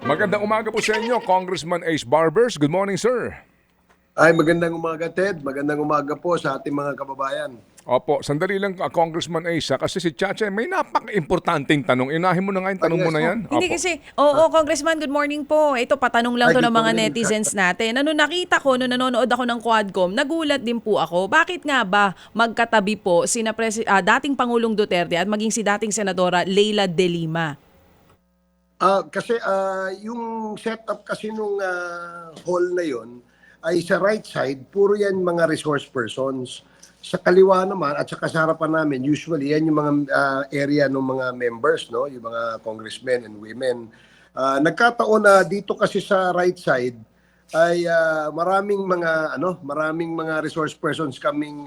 Magandang umaga po sa inyo, Congressman Ace Barbers. Good morning, sir. Ay, magandang umaga, Ted. Magandang umaga po sa ating mga kababayan. Opo, sandali lang, Congressman Ace, kasi si Chacha may napaka-importanting tanong. Inahin mo na nga yung tanong mo Yes. na yan. Hindi Opo. kasi, oo, Congressman, good morning po. Ito, patanong lang Ay, to ng good mga morning. netizens natin. Ano nakita ko, nung nanonood ako ng Quadcom, nagulat din po ako. Bakit nga ba magkatabi po dating Pangulong Duterte at maging si dating Senadora Leila De Lima? Kasi yung setup kasi nung hall na yon ay sa right side, puro yan mga resource persons. Sa kaliwa naman at saka sa harapan namin, usually yan yung mga area ng mga members, no? Yung mga congressmen and women. Nagkataon na dito kasi sa right side ay maraming mga resource persons kaming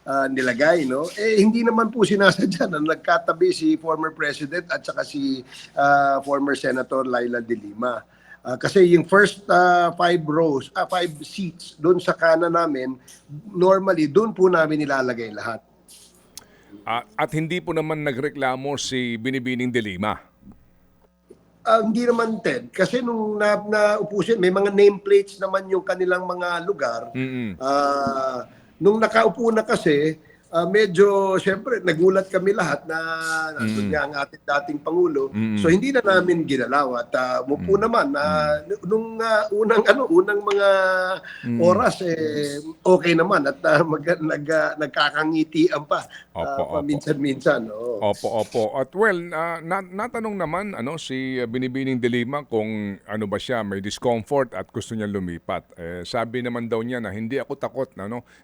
nilagay, no? Hindi naman po sinasadya na nagkatabi si former President at saka si former Senator Laila De Lima. Kasi yung first five seats doon sa kanan namin, normally doon po namin nilalagay lahat. At hindi po naman nagreklamo si Binibining De Lima. Hindi naman, Ted. Kasi nung naupo siya, may mga nameplates naman yung kanilang mga lugar. Nung nakaupo na kasi, medyo, syempre, nagulat kami lahat na nandun nga ang ating dating Pangulo. So, hindi na namin ginalaw. At umupo naman. Nung unang mga oras, okay naman. At nagkakangitian pa. Opo. Paminsan-minsan. Oo. Opo. At well, natanong naman si Binibining De Lima kung ano ba siya, may discomfort at gusto niya lumipat. Sabi naman daw niya na hindi ako takot,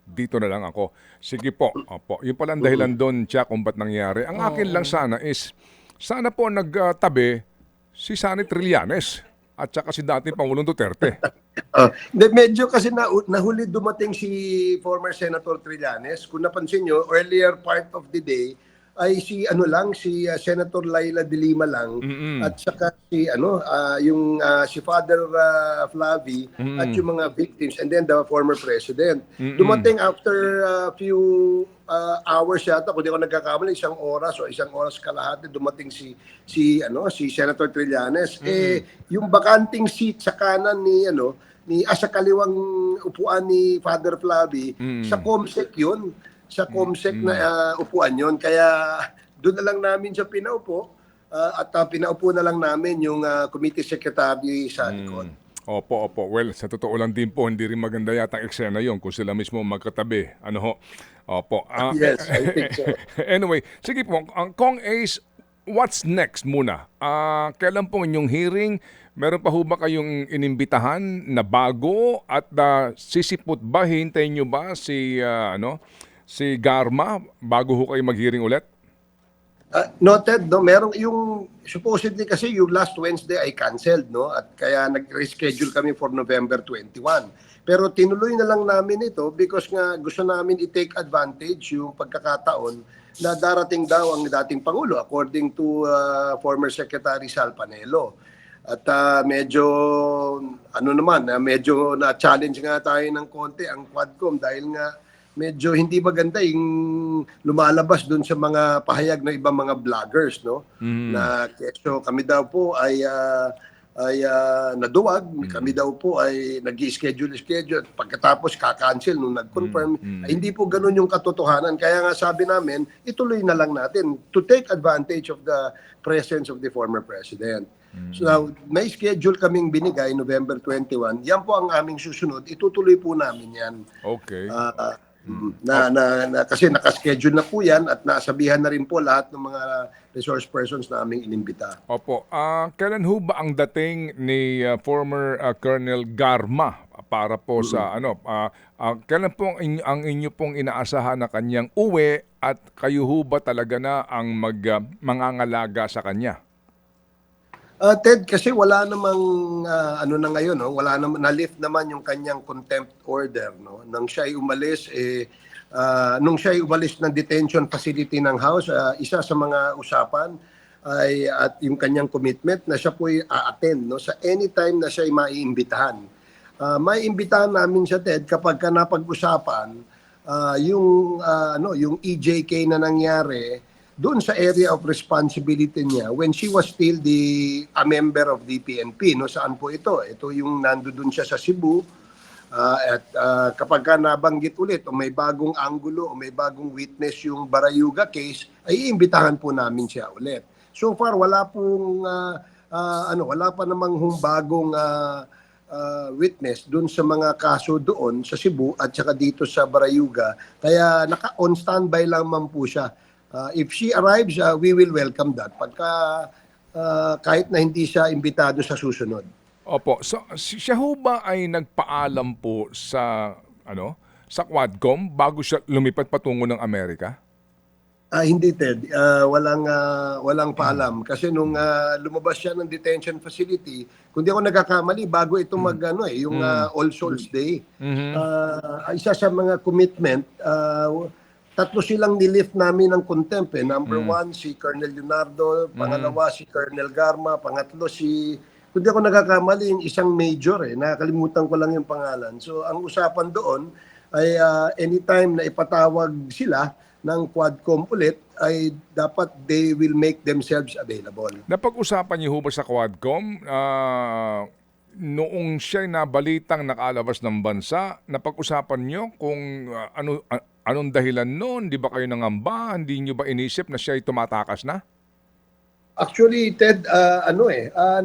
dito na lang ako. Sige po, opo. Yun pala ang dahilan doon siya kung ba't nangyari. Ang akin lang sana is, sana po nagtabi si Sani Trillanes at saka si dating Pangulong Duterte. Medyo kasi nahuli dumating si former Senator Trillanes. Kung napansin nyo, earlier part of the day ay si Senator Laila De Lima lang at saka si Father Flavi at yung mga victims and then the former president. Dumating after a few hours yata, kung di ako nagkakamali, isang oras kalahati dumating si Senator Trillanes. Yung bakanting seat sa kanan sa kaliwang upuan ni Father Flavi, sa COMSEC yun. Sa COMSEC na upuan yun. Kaya doon na lang namin siya pinaupo at pinaupo na lang namin yung committee secretary sa likod. Opo. Well, sa totoo lang din po, hindi rin maganda yata ang eksena yon kung sila mismo magkatabi. Ano ho? Opo. Yes, I think so. Anyway, sige po, Kong Ace, what's next muna? Kailan po inyong hearing? Meron pa ho ba kayong inimbitahan na bago? At sisipot ba, hintayin nyo ba si Garma bago ho kayo mag-hearing ulit? Noted, no? Merong yung supposedly kasi yung last Wednesday ay canceled, no? At kaya nag-reschedule kami for November 21. Pero tinuloy na lang namin ito because nga gusto namin i-take advantage yung pagkakataon na darating daw ang dating Pangulo according to former Secretary Sal Panelo. At medyo medyo na-challenge nga tayo ng konti ang Quadcom dahil nga medyo hindi maganda yung lumalabas doon sa mga pahayag ng ibang mga vloggers, no? Na kesyo kami daw po ay naduwag, kami daw po ay nag-schedule at pagkatapos ka-cancel nung nag-confirm. Hindi po ganoon yung katotohanan. Kaya nga sabi namin, ituloy na lang natin to take advantage of the presence of the former president. So now, may schedule kaming binigay November 21. Yan po ang aming susunod. Itutuloy po namin yan. Okay. Kasi nakaschedule na po yan at nasabihan na rin po lahat ng mga resource persons na aming inimbita. Opo. Kailan ho ba ang dating ni former Colonel Garma para po sa kailan po ang inyo pong inaasahan na kanyang uwi at kayo ho ba talaga na ang mangangalaga sa kanya? Ted, kasi wala namang na ngayon, no? Wala naman na-lift naman yung kanyang contempt order, no? Nung siya ay umalis ng detention facility ng House, isa sa mga usapan ay at yung kanyang commitment na siya po ay a-attend, no, sa anytime na siya ay maiimbitahan. Maiimbitahan namin siya, Ted, kapag napag-usapan yung EJK na nangyari doon sa area of responsibility niya when she was still a member of the PNP. No? Saan po ito? Ito yung nandoon siya sa Cebu. Kapag ka nabanggit ulit o may bagong anggulo o may bagong witness yung Barayuga case, ay iimbitahan po namin siya ulit. So far, wala pa namang bagong witness doon sa mga kaso doon sa Cebu at saka dito sa Barayuga. Kaya on standby lang man po siya. If she arrives, we will welcome that. Kahit na hindi siya imbitado sa susunod. Opo. So, siya ho ba ay nagpaalam po sa Quadcom bago siya lumipat patungo ng Amerika? Hindi, Ted. Walang paalam. Kasi nung lumabas siya ng detention facility, kung di ako nagkakamali, bago ito yung All Souls Day, isa sa mga commitment, tatlo silang nilift namin ng contempt. Number one, si Colonel Leonardo. Pangalawa, si Colonel Garma. Pangatlo, kung di ako nagkakamali, yung isang major. Nakalimutan ko lang yung pangalan. So, ang usapan doon ay anytime na ipatawag sila ng Quadcom ulit, ay dapat they will make themselves available. Napag-usapan niyo ho ba sa Quadcom noong siya'y nabalitang nakalabas ng bansa, napag-usapan niyo kung anong dahilan noon? Di ba kayo nangamba? Hindi niyo ba inisip na siya'y tumatakas na? Actually, Ted,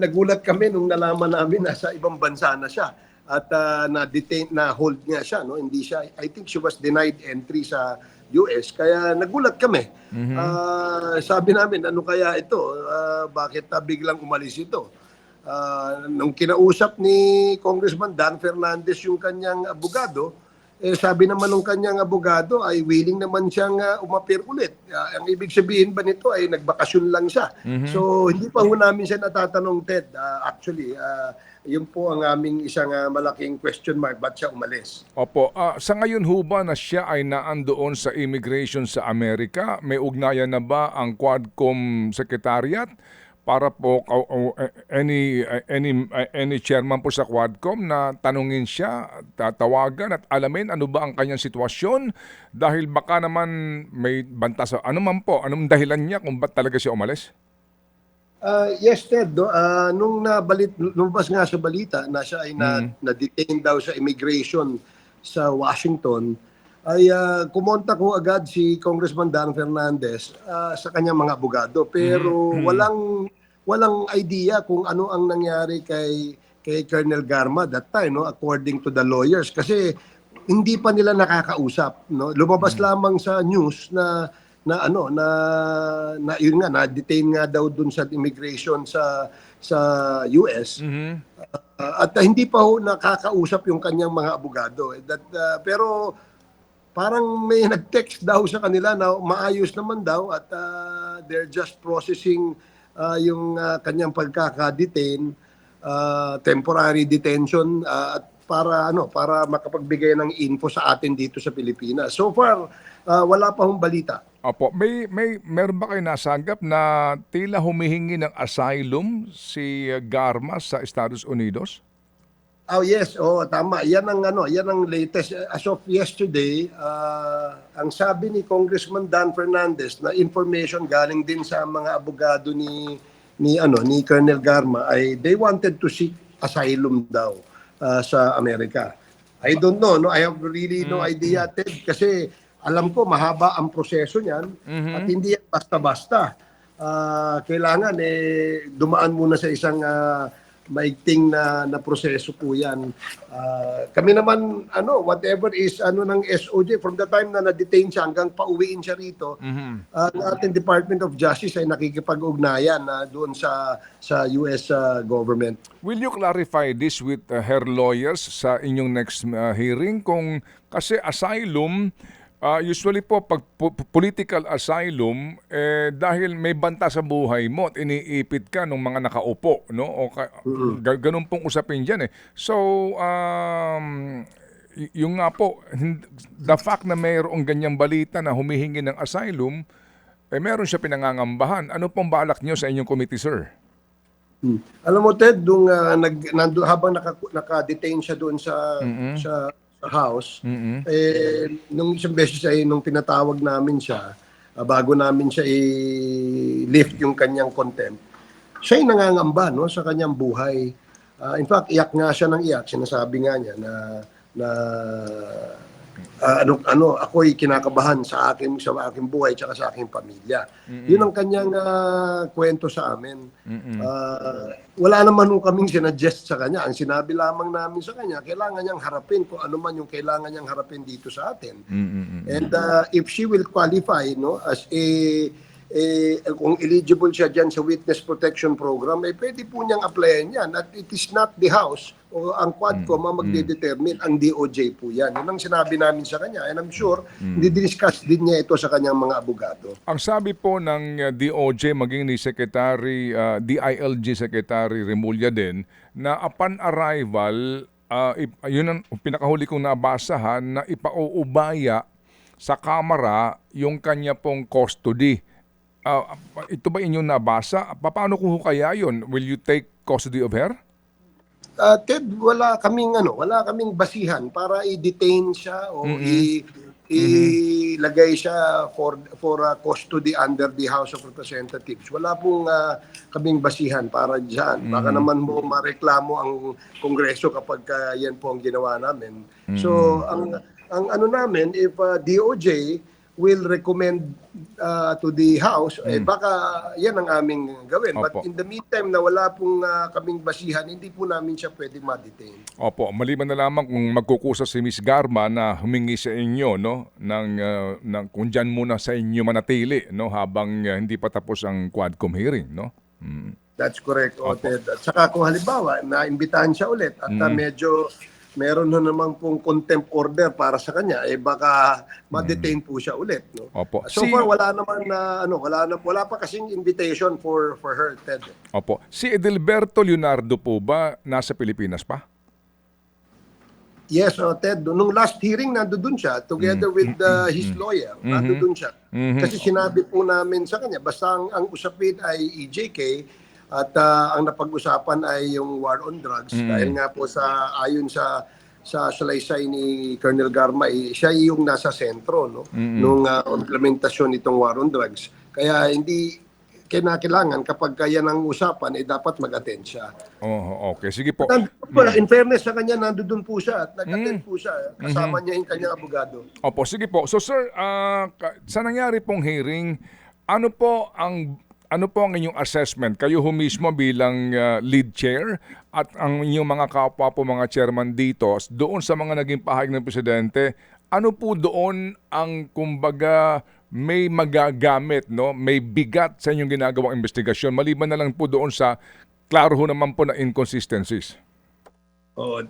nagulat kami nung nalaman namin na sa ibang bansa na siya at na-detain, na-hold nga siya. No? Hindi siya, I think she was denied entry sa US, kaya nagulat kami. Sabi namin, ano kaya ito? Bakit biglang umalis ito? Nung kinausap ni Congressman Dan Fernandez yung kanyang abogado, sabi naman ng kanyang abogado ay willing naman siyang umapir ulit. Ang ibig sabihin ba nito ay nagbakasyon lang siya. So hindi pa ho namin siya natatanong, Ted. Actually, yun po ang aming isang malaking question mark, ba't siya umalis? Opo. Sa ngayon ho ba na siya ay naandoon sa immigration sa Amerika? May ugnayan na ba ang Quadcom Secretariat para po any chairman po sa Quadcom na tanungin siya, tatawagan at alamin ano ba ang kanyang sitwasyon? Dahil baka naman may banta sa anong dahilan niya kung ba't talaga siya umalis? Yes, Ted. No? Nung lumabas nga sa balita na siya ay na-detain daw sa immigration sa Washington, ay kumontak ko agad si Congressman Dan Fernandez sa kanyang mga abogado. Pero walang idea kung ano ang nangyari kay Colonel Garma that time, no? According to the lawyers. Kasi hindi pa nila nakakausap. No? Lumabas lamang sa news na yun nga, na-detain nga daw dun sa immigration sa US. At hindi pa ho nakakausap yung kanyang mga abogado. Pero parang may nag-text daw sa kanila na maayos naman daw at they're just processing yung kanyang pagkaka-detain, temporary detention at para makapagbigay ng info sa atin dito sa Pilipinas. So far, wala pa hong balita. Opo, meron ba kayo nasagap na tila humihingi ng asylum si Garma sa Estados Unidos? Oh yes, tama. Yan ang latest as of yesterday. Ang sabi ni Congressman Dan Fernandez na information galing din sa mga abogado ni Colonel Garma ay they wanted to seek asylum daw sa Amerika. I don't know, no? I have really no idea, Ted, kasi alam ko mahaba ang proseso niyan at hindi yan basta-basta. Kailangan dumaan muna sa isang maigting na proseso po yan. Kami naman, whatever is ng SOJ, from the time na na-detain siya hanggang pauwiin siya rito, ang ating Department of Justice ay nakikipag-ugnayan doon sa US government. Will you clarify this with her lawyers sa inyong next hearing? Kasi asylum, usually po, pag political asylum, dahil may banta sa buhay mo at iniipit ka ng mga nakaupo, no? Ganun pong usapin dyan. So, yung nga po, the fact na mayroong ganyang balita na humihingi ng asylum, meron siya pinangangambahan. Ano pong balak niyo sa inyong committee, sir? Alam mo, Ted, habang naka-detain siya doon sa house, nung isang beses nung tinatawag namin siya, bago namin siya i-lift yung kanyang contempt, siya'y nangangamba, no, sa kanyang buhay. In fact, iyak nga siya ng iyak. Sinasabi nga niya na ako'y kinakabahan sa aking buhay tsaka sa aking pamilya. Yun ang kanyang kwento sa amin. Wala naman nung kaming sinuggest sa kanya. Ang sinabi lamang namin sa kanya, kailangan niyang harapin kung ano man yung kailangan niyang harapin dito sa atin. And if she will qualify, no, as kung eligible siya dyan sa Witness Protection Program, pwede po niyang applyan yan. At it is not the House o ang Quadcom ang magdedetermine, ang DOJ po yan. Yun ang sinabi namin sa kanya. And I'm sure, di-discuss din niya ito sa kanyang mga abogado. Ang sabi po ng DOJ, maging ni Secretary, DILG Secretary Remulla din, na upon arrival, yun ang pinakahuli kong nabasahan, na ipauubaya sa Kamara yung kanya pong custody. Ito ba inyong nabasa? Paano ko kaya yun? Will you take custody of her? Ted, wala kaming basihan para i-detain siya o ilagay siya for custody under the House of Representatives. Wala pong kaming basihan para diyan. Baka naman mo mareklamo ang Kongreso kapag yan po ang ginawa namin. So ang ano namin, if DOJ will recommend to the House, baka yan ang aming gawin. Opo. But in the meantime na wala pong kaming basihan, hindi po namin siya pwede ma-detain. Opo, maliban na lamang kung magkukusa si Miss Garma na humingi sa inyo, no, ng kung dyan muna sa inyo manatili, no, habang hindi pa tapos ang Quadcom hearing, no? That's correct, Ted. At saka kung halimbawa, naimbitahan siya ulit at medyo meron na naman pong contempt order para sa kanya, baka ma-detain po siya ulit, no? Opo. So far wala naman na wala pa kasing invitation for her, Ted. Opo. Si Edelberto Leonardo po ba nasa Pilipinas pa? Yes, Ted. Nung last hearing, nandoon siya together with his lawyer. Nandoon siya. Kasi sinabi po namin sa kanya, basta ang usapin ay EJK at ang napag-usapan ay yung war on drugs. Dahil nga po ayon sa salaysay ni Colonel Garma, siya yung nasa sentro, no, nung implementasyon nitong war on drugs. Kaya hindi kinakailangan kapag yan ang usapan, dapat mag-attend siya. Oh, okay. Sige po. In fairness sa kanya, nandoon po siya at nag-attend po siya. Kasama niya yung kanyang abogado. Opo, sige po. So sir, sa nangyari pong hearing, ano po ang inyong assessment? Kayo mismo bilang lead chair at ang inyong mga kapwa po mga chairman dito, doon sa mga naging pahayag ng presidente, ano po doon ang kumbaga may magagamit, no? May bigat sa inyong ginagawang investigasyon, maliban na lang po doon sa klaro ho naman po na inconsistencies?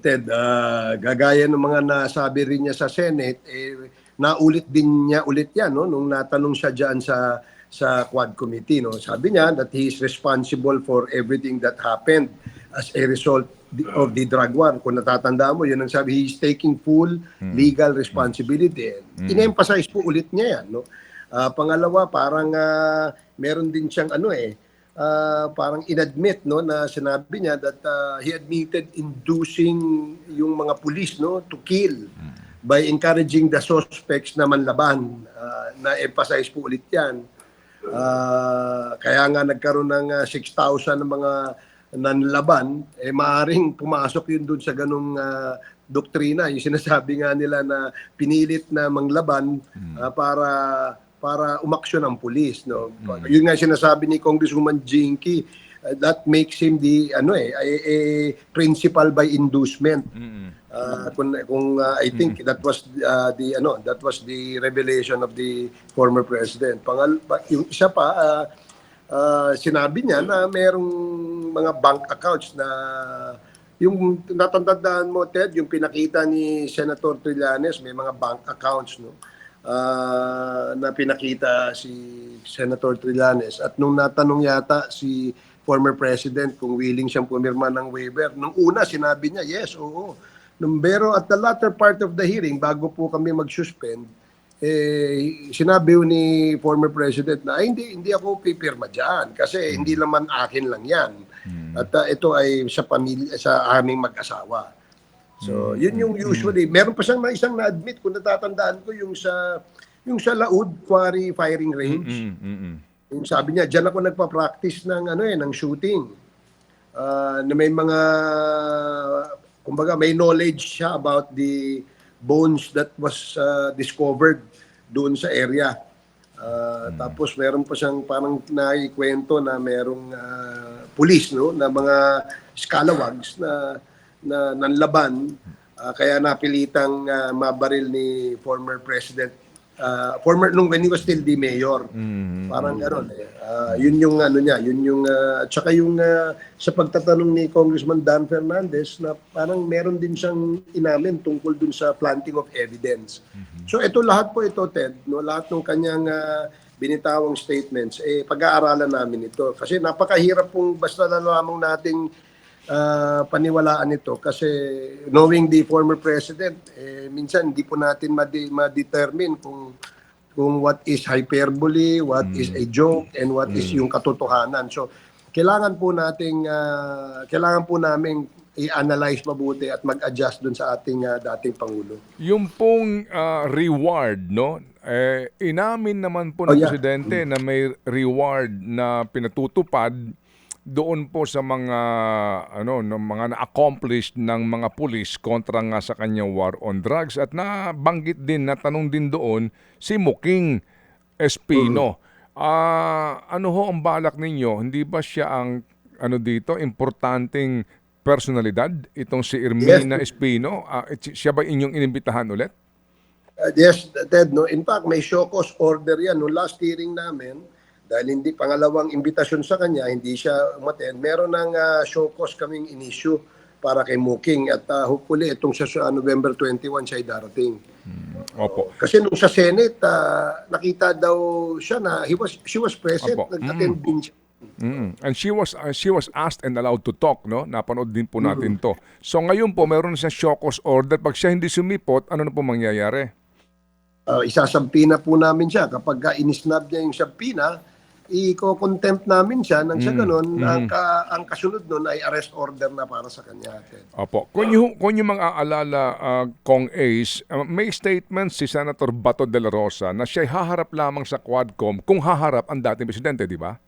Ted, gagaya ng mga nasabi rin niya sa Senate, naulit din niya yan, no? Nung natanong siya dyan sa Quad Committee, no? Sabi niya that he is responsible for everything that happened as a result of the drug war. Kung natatandaan mo, yun ang sabi, he is taking full legal responsibility. In-emphasize po ulit niya yan, no? Pangalawa, parang meron din siyang parang inadmit, no, na sinabi niya that he admitted inducing yung mga pulis, no, to kill by encouraging the suspects na manlaban. Na-emphasize po ulit yan. Kaya nga nagkaroon ng 6,000 ng mga nanlaban, maaring pumasok yun dun sa ganung doktrina. Yung sinasabi nga nila na pinilit na manglaban para umaksyon ang pulis, no. Yun nga sinasabi ni Congresswoman Jinky, that makes him a principal by inducement. I think that was the revelation of the former president. Yung isa pa, sinabi niya na merong mga bank accounts na yung natatandaan mo, Ted, yung pinakita ni Senator Trillanes, may mga bank accounts, no, na pinakita si Senator Trillanes. At nung natanong yata si former president kung willing siyang pumirma ng waiver, nung una sinabi niya, yes, oo. Pero at the latter part of the hearing, bago po kami mag-suspend, sinabi ni former president na hindi ako pipirma dyan kasi hindi naman akin lang yan. At ito ay sa pamilya, sa aming mag-asawa. So, yun yung usually. Meron pa siyang isang na-admit, kung natatandaan ko, yung sa yung sa Laud Quarry Firing Range. Yung sabi niya, diyan ako nagpa-practice ng ng shooting. Na may mga kumbaga may knowledge siya about the bones that was discovered doon sa area. Tapos meron pa siyang parang naikwento na merong pulis, no, na mga scalawags na nanlaban, kaya napilitang mabaril ni former president, when he was still the mayor. Parang gano'n eh. Yun yung niya, yun yung at saka yung sa pagtatanong ni Congressman Dan Fernandez na parang meron din siyang inamin tungkol dun sa planting of evidence. So ito lahat po ito, Ted, no, lahat ng kanyang binitawang statements, pag-aaralan namin ito kasi napakahirap pong basta na lamang nating paniwalaan ito kasi knowing the former president, minsan hindi po natin ma-determine kung what is hyperbole, what is a joke, and what is yung katotohanan. So, kailangan po namin i-analyze mabuti at mag-adjust dun sa ating dating Pangulo. Yung pong reward, no? Inamin naman po ng Presidente na may reward na pinatutupad doon po sa mga mga na-accomplished ng mga pulis kontra nga sa kanyang war on drugs at nabanggit din, natanong din doon si Muking Espino. Ano ho ang balak ninyo? Hindi ba siya ang importanteng personalidad itong si Ermina Espino? Siya ba inyong inimbitahan ulit? Yes, Ted, no. In fact, may show cause order yan no last hearing namin. Dahil hindi pangalawang imbitasyon sa kanya, hindi siya umattend. Meron ng show cause kaming in-issue para kay Muking at hopefully itong sa November 21 siya ay darating. Opo. Kasi nung sa Senate, nakita daw siya na she was present, nag-attend din siya. And she was asked and allowed to talk, no? Napanood din po natin to. So ngayon po, meron siya show cause order. Pag siya hindi sumipot, ano na po mangyayari? Isasampi na po namin siya. Kapag inisnab niya yung sampina, i-contempt namin siya nang sa ganun, ang kasunod nun ay arrest order na para sa kanya. Opo. Kung yung mga aalala, Kong Ace, may statement si Senator Bato de la Rosa na siya'y haharap lamang sa Quadcom kung haharap ang dating presidente, di ba?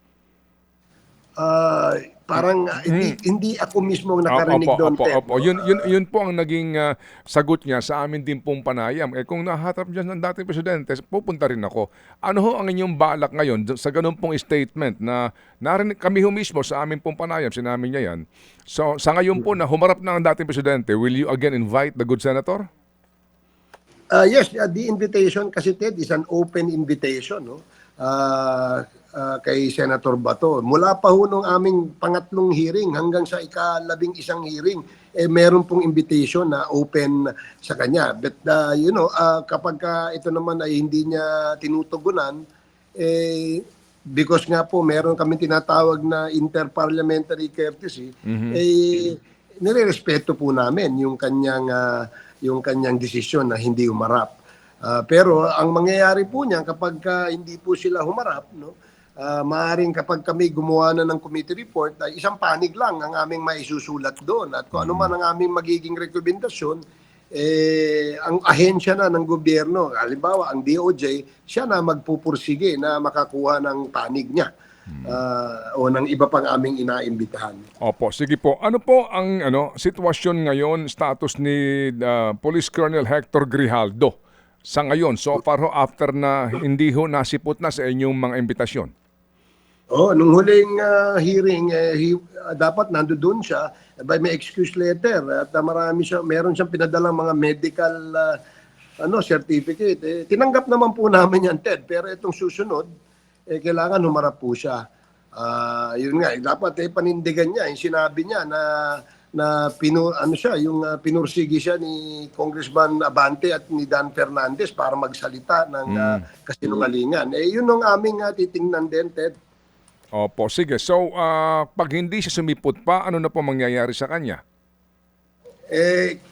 Parang hindi ako mismo nakarinig doon. Opo. Yun po ang naging sagot niya sa amin din pong panayam. Kung naharap dyan ng dating presidente, pupunta rin ako. Ano ho ang inyong balak ngayon sa ganun pong statement na narinig kami ho mismo sa amin pong panayam, sinamin niya yan. So sa ngayon po na humarap na ang dating presidente, will you again invite the good senator? Yes, the invitation kasi, Ted, is an open invitation, no? Kay Senator Bato. Mula pa ho nung aming pangatlong hearing hanggang sa ika-11 hearing, meron pong invitation na open sa kanya. But kapag ito naman ay hindi niya tinutugunan, because nga po meron kami tinatawag na interparliamentary courtesy, nirerespeto po namin yung kanyang desisyon na hindi humarap. Pero ang mangyayari po niyan kapag hindi po sila humarap, no? Maaaring kapag kami gumawa na ng committee report, ay isang panig lang ang aming maisusulat doon. At kung ano man ang aming magiging rekomendasyon, ang ahensya na ng gobyerno, halimbawa ang DOJ, siya na magpupursige na makakuha ng panig niya. O ng iba pang aming inaimbitahan. Opo, sige po. Ano po ang sitwasyon ngayon, status ni Police Colonel Hector Grijaldo sa ngayon, so far ho, after na hindi ho nasipot na sa inyong mga imbitasyon? Nung huling hearing, dapat nandoon siya, may excuse letter at meron siyang pinadalang mga medical certificate. Tinanggap naman po namin yan, Ted, pero itong susunod, kailangan humarap po siya. Yun nga, dapat panindigan niya. Yung sinabi niya na pinursigi siya ni Congressman Abante at ni Dan Fernandez para magsalita ng kasinungalingan. Yun ang aming titingnan din, Ted. Opo, sige. So, pag hindi siya sumipot pa, ano na po mangyayari sa kanya?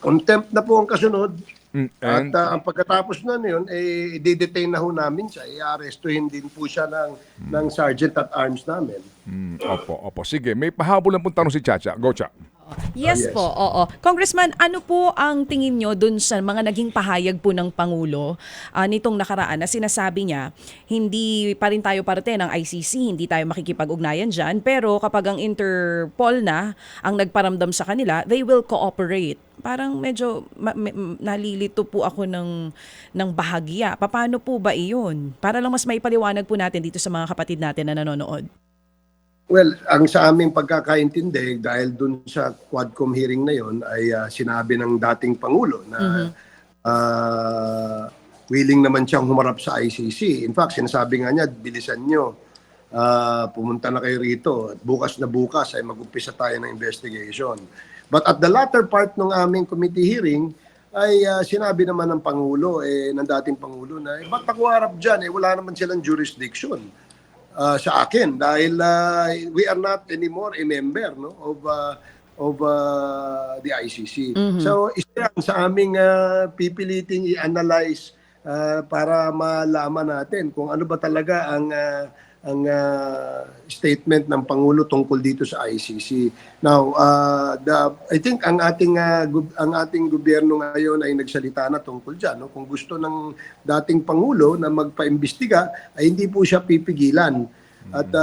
Contempt na po ang kasunod. And At ang pagkatapos na yun, i-detain na ho namin siya. I-arrestuhin din po siya ng sergeant at arms namin. Opo. Sige, may pahabol lang pong tanong si Chacha. Go, Cha. Yes, yes. po, oo. Congressman, ano po ang tingin nyo dun sa mga naging pahayag po ng Pangulo nitong nakaraan na sinasabi niya, hindi pa rin tayo parte ng ICC, hindi tayo makikipag-ugnayan dyan, pero kapag ang Interpol na ang nagparamdam sa kanila, they will cooperate. Parang medyo nalilito po ako ng bahagya. Paano po ba iyon? Para lang mas maipaliwanag po natin dito sa mga kapatid natin na nanonood. Well, ang sa aming pagkakaintindi, dahil dun sa Quadcom hearing na yon ay sinabi ng dating Pangulo na willing naman siyang humarap sa ICC. In fact, sinasabi nga niya, bilisan nyo, pumunta na kayo rito. At bukas na bukas ay mag-umpisa tayo ng investigation. But at the latter part ng aming committee hearing, ay sinabi naman ng Pangulo, ng dating Pangulo na, ba't ako harap dyan? Wala naman silang jurisdiction sa akin dahil we are not anymore a member of the ICC. So isa yan sa aming pipiliting i-analyze para malaman natin kung ano ba talaga ang statement ng Pangulo tungkol dito sa ICC. Now, I think ang ating gobyerno ngayon ay nagsalita na tungkol diyan, no? Kung gusto ng dating Pangulo na magpaimbestiga, ay hindi po siya pipigilan. At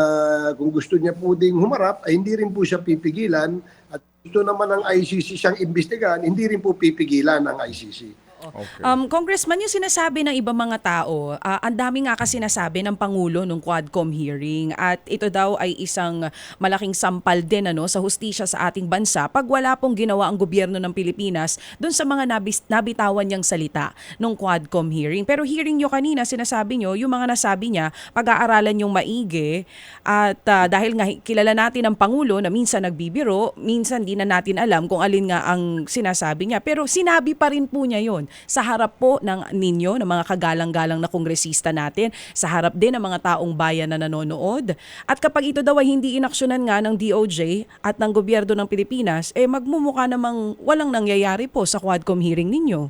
kung gusto niya po ding humarap, ay hindi rin po siya pipigilan. At gusto naman ng ICC siyang imbestigahan, hindi rin po pipigilan ng ICC. Okay. Congressman, yung sinasabi ng ibang mga tao, ang dami nga kasi sinasabi ng Pangulo nung Quadcom hearing at ito daw ay isang malaking sampal din sa hustisya sa ating bansa pag wala pong ginawa ang gobyerno ng Pilipinas dun sa mga nabitawan niyang salita nung Quadcom hearing. Pero hearing nyo kanina, sinasabi nyo, yung mga nasabi niya, pag-aaralan yung maigi at dahil nga kilala natin ang Pangulo na minsan nagbibiro, minsan di na natin alam kung alin nga ang sinasabi niya. Pero sinabi pa rin po niya yon sa harap po ng ninyo, ng mga kagalang-galang na kongresista natin, sa harap din ng mga taong bayan na nanonood. At kapag ito daw ay hindi inaksyonan nga ng DOJ at ng gobyerno ng Pilipinas, magmumukha namang walang nangyayari po sa Quadcom hearing ninyo.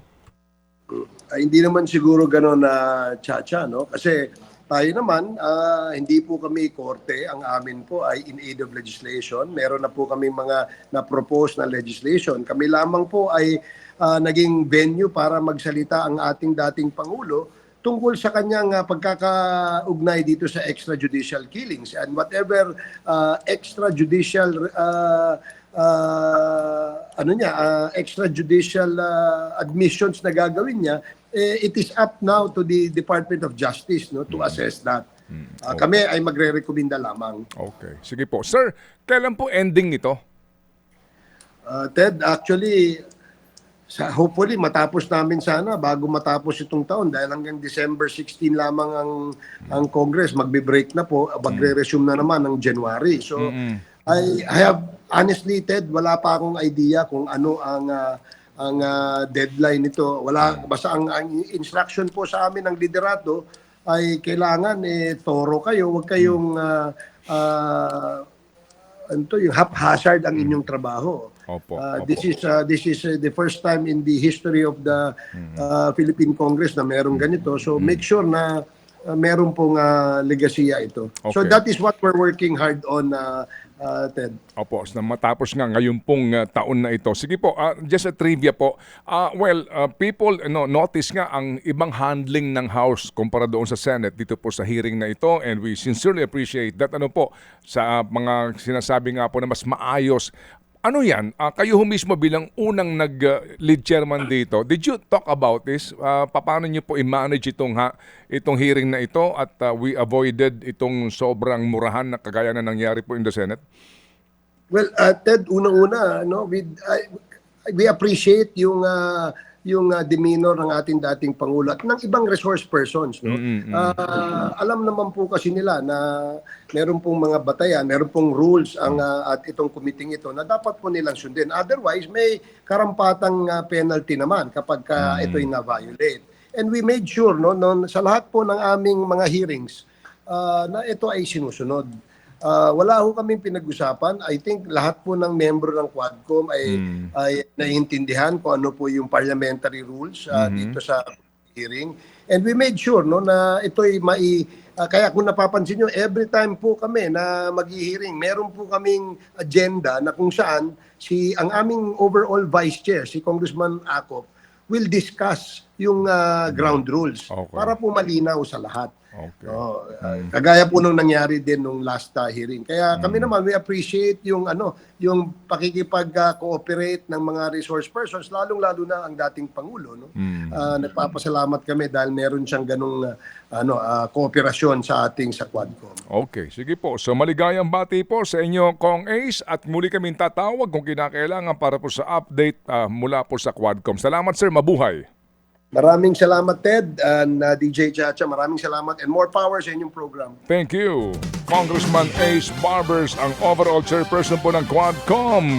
Hindi naman siguro gano'n na Chacha, no? Kasi tayo naman, hindi po kami korte. Ang amin po ay in aid of legislation. Meron na po kami mga na-propose na legislation. Kami lamang po ay naging venue para magsalita ang ating dating Pangulo tungkol sa kanyang pagkakaugnay dito sa extrajudicial killings and whatever extrajudicial extrajudicial admissions na gagawin niya, it is up now to the Department of Justice, no, to assess that. Kami ay magre-recommenda lamang. Okay. Sige po. Sir, kailan po ending nito? Ted, actually, hopefully matapos namin sana bago matapos itong taon dahil hanggang December 16 lamang ang Congress, magbe-break na po, magre-resume na naman ng January. So I have honestly, Ted, wala pa akong idea kung ano ang deadline nito. Basta ang instruction po sa amin ng liderato ay kailangan toro kayo, huwag kayong yung haphazard ang inyong trabaho. Opo. This is the first time in the history of the Philippine Congress na merong ganito. So make sure na meron pong legasiya ito. So Okay. that is what we're working hard on, Ted. Opo, na matapos nga ngayon pong taon na ito. Sige po, just a trivia po. People notice nga ang ibang handling ng House kumpara doon sa Senate dito po sa hearing na ito, and we sincerely appreciate that sa mga sinasabi nga po na mas maayos. Ano yan? Kayo mismo bilang unang nag-lead chairman dito, did you talk about this? Paano niyo po i-manage itong hearing na ito at we avoided itong sobrang murahan na kagaya na nangyari po in the Senate? Well, Ted, unang-una, no, we appreciate yung demeanor ng ating dating Pangulo at ng ibang resource persons. No? Alam naman po kasi nila na meron pong mga batayan, meron pong rules at itong committee ito na dapat po nilang sundin. Otherwise, may karampatang penalty naman kapag ito'y na-violate. And we made sure sa lahat po ng aming mga hearings na ito ay sinusunod. Wala ho kaming pinag-usapan. I think lahat po ng membro ng Quadcom ay naiintindihan kung ano po yung parliamentary rules dito sa hearing. And we made sure na ito'y Kaya kung napapansin nyo, every time po kami na mag-hearing, meron po kaming agenda na kung saan ang aming overall vice chair, si Congressman Acop, will discuss yung ground rules Okay. para po malinaw sa lahat. Okay. Kagaya po nung nangyari din nung last hearing. Kaya kami naman, we appreciate yung yung pakikipag-cooperate ng mga resource persons, lalong-lalo na ang dating Pangulo. No? Nagpapasalamat kami dahil meron siyang ganung kooperasyon sa Quadcom. Okay, sige po. So maligayang bati po sa inyo, Kong Ace, at muli kaming tatawag kung kinakailangan para po sa update mula po sa Quadcom. Salamat sir, mabuhay. Maraming salamat, Ted, and DJ Chacha. Maraming salamat and more power sa inyong program. Thank you. Congressman Ace Barbers, ang overall chairperson po ng Quadcom.